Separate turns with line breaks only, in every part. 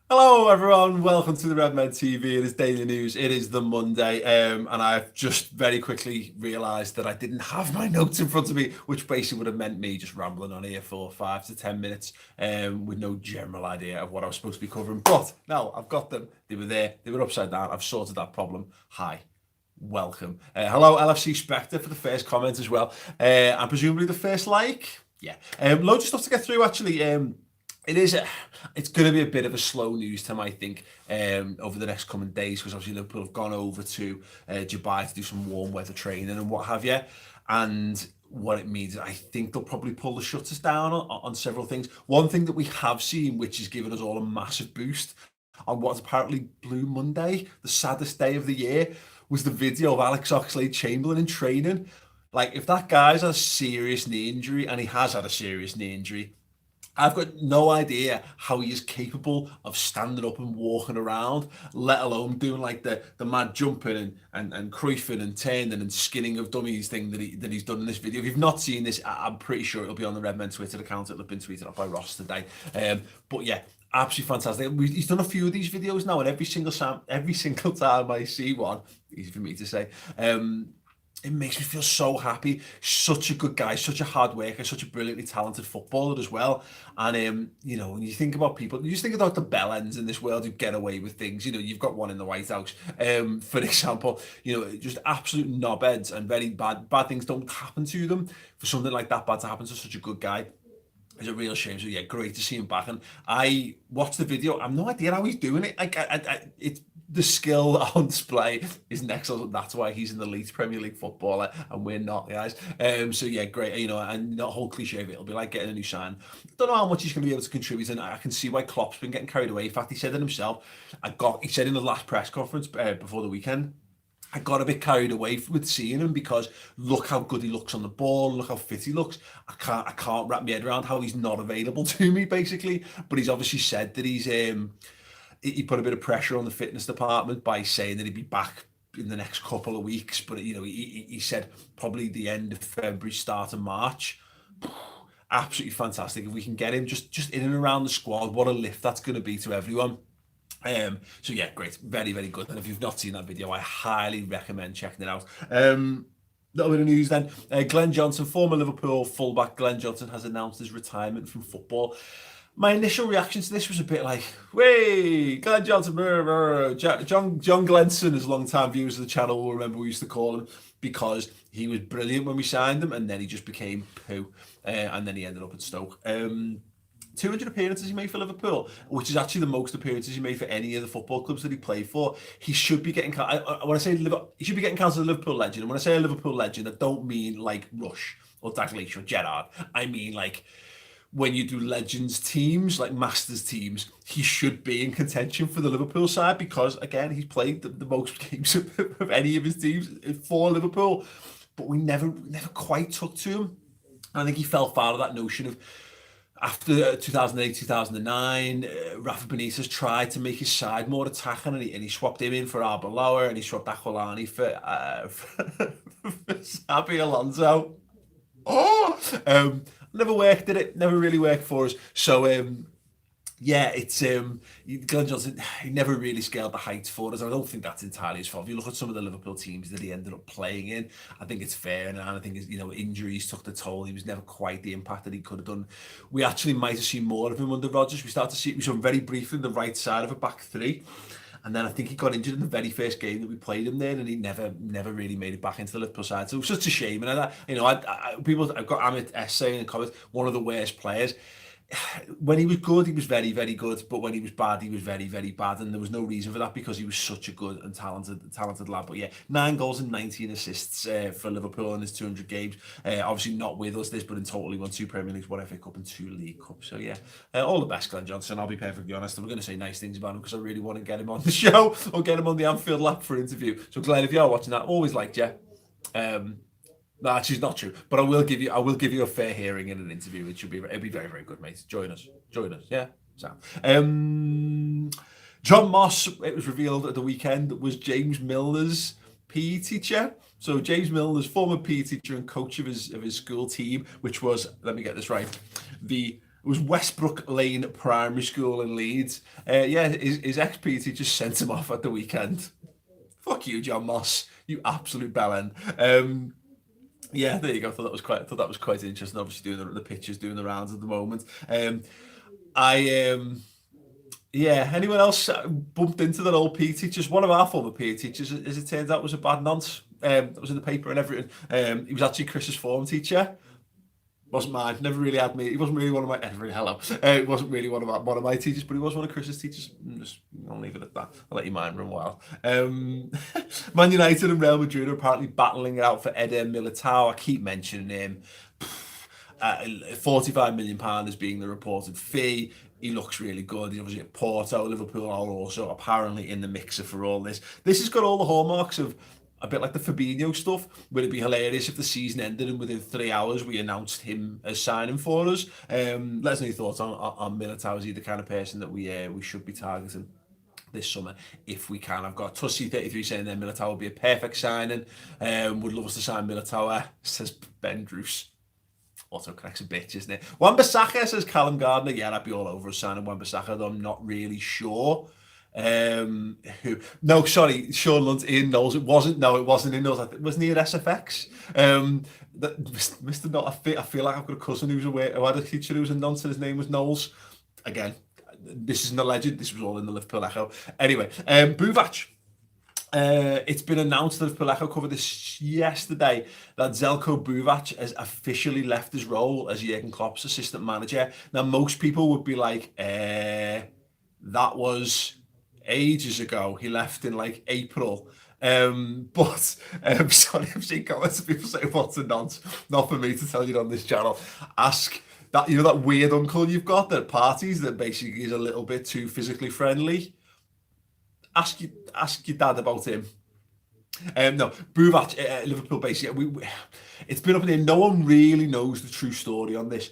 Hello, everyone. Welcome to the Redmen TV. It is daily news. It is the Monday, and I've just very quickly realised that I didn't have my notes in front of me, which basically would have meant me just rambling on here for 5 to 10 minutes, with no general idea of what I was supposed to be covering. But no, I've got them. They were there. They were upside down. I've sorted that problem. Hi. Welcome. Hello, LFC Spectre, for the first comment as well, and presumably the first like. Yeah, loads of stuff to get through actually. It's going to be a bit of a slow news time, I think, over the next coming days, because obviously Liverpool have gone over to Dubai to do some warm weather training and what have you. And what it means, I think they'll probably pull the shutters down on several things. One thing that we have seen, which has given us all a massive boost on what's apparently Blue Monday, the saddest day of the year, was the video of Alex Oxlade-Chamberlain in training. Like, if that guy's had a serious knee injury, and he has had a serious knee injury, I've got no idea how he is capable of standing up and walking around, let alone doing like the mad jumping and Cruyffing and turning and skinning of dummies thing that he's done in this video. If you've not seen this, I'm pretty sure it'll be on the Redmen Twitter account. It'll have been tweeted out by Ross today. But yeah, absolutely fantastic. He's done a few of these videos now, and every single time I see one, easy for me to say, it makes me feel so happy. Such a good guy, such a hard worker, such a brilliantly talented footballer as well. And when you think about people, you just think about the bellends in this world who get away with things. You've got one in the White House, for example. Just absolute knobheads, and very bad things don't happen to them. For something like that bad to happen to such a good guy, it's a real shame. So yeah, great to see him back. And I watched the video. I've no idea how he's doing it. It's the skill on display is next level. That's why he's an elite Premier League footballer and we're not, guys. So yeah, great. And the whole cliche of it, it'll be like getting a new sign. Don't know how much he's going to be able to contribute, and I can see why Klopp's been getting carried away. In fact, he said it himself. He said in the last press conference before the weekend, I got a bit carried away with seeing him, because look how good he looks on the ball, look how fit he looks. I can't wrap my head around how he's not available to me, basically. But he's obviously said that he put a bit of pressure on the fitness department by saying that he'd be back in the next couple of weeks. But he said probably the end of February, start of March. Absolutely fantastic. If we can get him just in and around the squad, what a lift that's going to be to everyone. So yeah, great, very, very good. And if you've not seen that video, I highly recommend checking it out. Little bit of news then. Glenn Johnson, former Liverpool fullback Glenn Johnson, has announced his retirement from football. My initial reaction to this was a bit like, "Way, Glenn Johnson, John Glenson," as long-time viewers of the channel will remember we used to call him, because he was brilliant when we signed him, and then he just became poo, and then he ended up at Stoke. 200 appearances he made for Liverpool, which is actually the most appearances he made for any of the football clubs that he played for. He should be getting, when I say he should be getting counted as a Liverpool legend. And when I say a Liverpool legend, I don't mean like Rush or Dalglish or Gerrard. I mean like, when you do legends teams, like masters teams, he should be in contention for the Liverpool side, because again, he's played the most games of any of his teams for Liverpool. But we never quite took to him. I think he fell foul of that notion of, after 2008, 2009, Rafa Benitez tried to make his side more attacking, and he swapped him in for Arbeloa, and he swapped Aquilani for Xabi Alonso. Oh, never worked, did it? Never really worked for us. So yeah, it's Glenn Johnson. He never really scaled the heights for us. I don't think that's entirely his fault. If you look at some of the Liverpool teams that he ended up playing in, I think it's fair, and I think injuries took the toll. He was never quite the impact that he could have done. We actually might have seen more of him under Rodgers. We saw him very briefly on the right side of a back three. And then I think he got injured in the very first game that we played him there, and he never really made it back into the Liverpool side. So it was such a shame. And I've got Amit S saying in the comments, one of the worst players. When he was good, he was very, very good. But when he was bad, he was very, very bad. And there was no reason for that, because he was such a good and talented lad. But yeah, 9 goals and 19 assists for Liverpool in his 200 games. Obviously not with us this, but in total he won 2 Premier Leagues, 1 FA Cup and 2 League Cups. So yeah, all the best, Glenn Johnson. I'll be perfectly honest. I'm going to say nice things about him, because I really want to get him on the show or get him on the Anfield Lap for interview. So Glenn, if you are watching that, always liked you. No, actually, it's not true. But I will give you a fair hearing in an interview. It'll be very, very good, mate. Join us. Yeah. So, John Moss. It was revealed at the weekend, was James Milner's PE teacher. So James Milner's former PE teacher and coach of his school team, which was, let me get this right, the was Westbrook Lane Primary School in Leeds. Yeah, his ex-PT just sent him off at the weekend. Fuck you, John Moss, you absolute bellend. Yeah, there you go. Thought that was quite interesting. Obviously, doing the pictures, doing the rounds at the moment. I Yeah. Anyone else bumped into that old PE teachers? One of our former PE teachers, as it turns out, was a bad nonce. That was in the paper and everything. He was actually Chris's form teacher. Wasn't mine. Never really had me. He wasn't really one of my. Hello. It wasn't really one of my teachers, but he was one of Chris's teachers. I'll leave it at that. I'll let you mind run wild. Man United and Real Madrid are apparently battling it out for Eder Militao. I keep mentioning him. £45 million as being the reported fee. He looks really good. He's obviously at Porto. Liverpool are also apparently in the mixer for all this. This has got all the hallmarks of a bit like the Fabinho stuff. Would it be hilarious if the season ended and within 3 hours we announced him as signing for us? Let us know your thoughts on Militao. Is he the kind of person that we should be targeting this summer if we can? I've got Tussie33 saying that Militao would be a perfect signing. Would love us to sign Militao, says Ben Druce. Autocorrect's a bitch, isn't it? Wan-Bissaka, says Callum Gardner. Yeah, I'd be all over us signing Wan-Bissaka, though I'm not really sure. No, sorry, Sean Lunt, Ian Knowles. It wasn't in Knowles. Wasn't he at SFX? Mr. Knowles, I feel like I've got a cousin who had a teacher who was a nonce. His name was Knowles. Again, this isn't alleged. This was all in the Liverpool Echo. Anyway, Buvac. It's been announced that Liverpool Echo covered this yesterday that Željko Buvac has officially left his role as Jurgen Klopp's assistant manager. Now, most people would be like, that was ages ago. He left in like April. But sorry, I've seen comments of people saying what's a nonce. Not for me to tell you on this channel. Ask that, that weird uncle you've got at parties that basically is a little bit too physically friendly. Ask your dad about him. No, Buvac, Liverpool basically. It's been up in there. No one really knows the true story on this.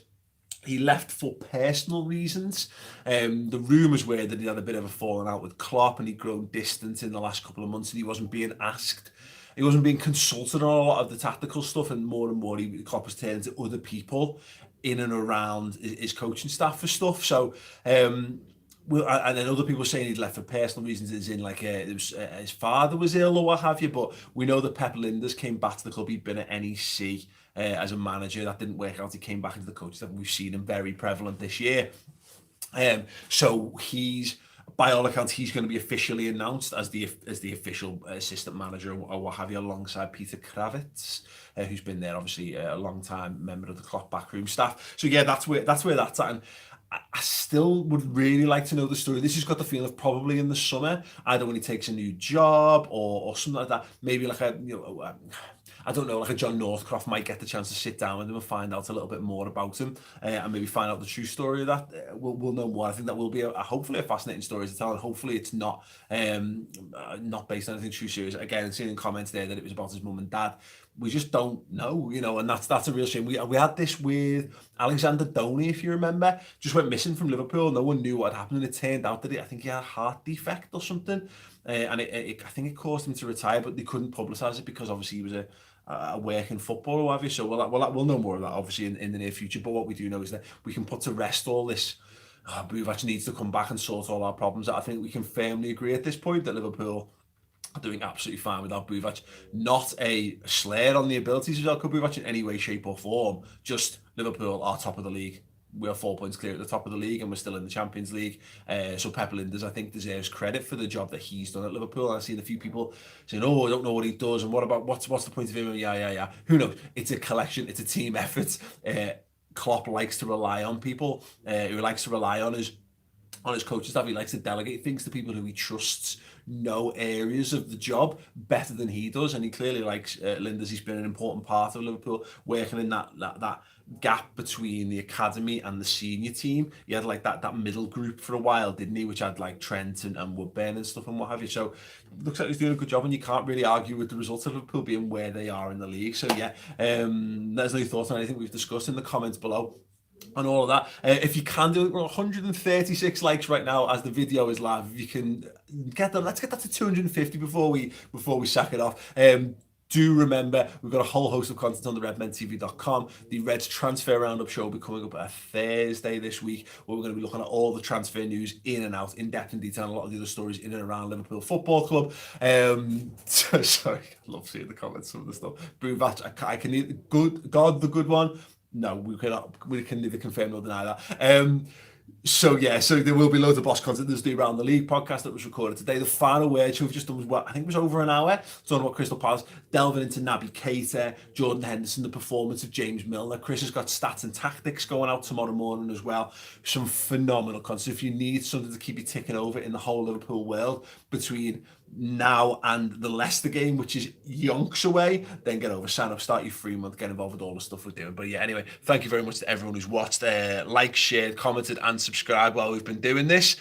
He left for personal reasons. The rumours were that he had a bit of a falling out with Klopp and he'd grown distant in the last couple of months and he wasn't being asked. He wasn't being consulted on a lot of the tactical stuff, and more Klopp was turning to other people in and around his coaching staff for stuff. So, and then other people saying he'd left for personal reasons, as in like his father was ill or what have you. But we know that Pep Linders came back to the club. He'd been at NEC as a manager. That didn't work out. He came back into the coaching staff. We've seen him very prevalent this year. So by all accounts, he's going to be officially announced as the official assistant manager or what have you, alongside Peter Kravitz, who's been there obviously a long time member of the Klopp backroom staff. So yeah, that's where that's at. And I still would really like to know the story. This has got the feeling of probably in the summer, either when he takes a new job or something like that. Maybe like I don't know, like a John Northcroft might get the chance to sit down with him and find out a little bit more about him and maybe find out the true story of that. We'll know more. I think that will be hopefully a fascinating story to tell, and hopefully it's not based on anything too serious. Again, seeing in comments there that it was about his mum and dad. We just don't know, and that's a real shame. We had this with Alexander Donny, if you remember, just went missing from Liverpool. No one knew what had happened, and it turned out that I think he had a heart defect or something, and I think it caused him to retire, but they couldn't publicise it because obviously he was a working footballer or whatever. So we'll know more of that obviously in the near future. But what we do know is that we can put to rest all this. Buvac needs to come back and sort all our problems out. I think we can firmly agree at this point that Liverpool are doing absolutely fine without Buvac. Not a slur on the abilities of Željko Buvac in any way, shape or form. Just Liverpool are top of the league. We are 4 points clear at the top of the league and we're still in the Champions League. So Pep Linders, I think, deserves credit for the job that he's done at Liverpool. I've seen a few people saying, I don't know what he does and what's the point of him? Yeah. Who knows? It's a collection. It's a team effort. Klopp likes to rely on people. He likes to rely on his coaching staff. He likes to delegate things to people who he trusts know areas of the job better than he does, and he clearly likes Linders. He's been an important part of Liverpool, working in that gap between the academy and the senior team. He had like that middle group for a while, didn't he, which had like Trent and Woodburn and stuff and what have you. So looks like he's doing a good job, and you can't really argue with the results of Liverpool being where they are in the league. So yeah, there's no thoughts on anything we've discussed in the comments below and all of that. If you can do it, we're 136 likes right now as the video is live. If you can get that, let's get that to 250 before we sack it off. Do remember, we've got a whole host of content on the redmentv.com. The Reds transfer roundup show will be coming up a Thursday this week, where we're going to be looking at all the transfer news in and out, in depth and detail, and a lot of the other stories in and around Liverpool Football Club. Sorry, I love seeing the comments, some of the stuff. Buvac, I can either the good one. No, we can neither confirm nor deny that. So there will be loads of boss content. There's the Around the League podcast that was recorded today. The final word show we've just done was, I think it was over an hour, talking about Crystal Palace, delving into Naby Keita, Jordan Henderson, the performance of James Milner. Chris has got stats and tactics going out tomorrow morning as well. Some phenomenal content. If you need something to keep you ticking over in the whole Liverpool world between now and the Leicester game, which is yonks away, then get over, sign up, start your free month, get involved with all the stuff we're doing. But yeah, anyway, thank you very much to everyone who's watched, liked, shared, commented and subscribed while we've been doing this.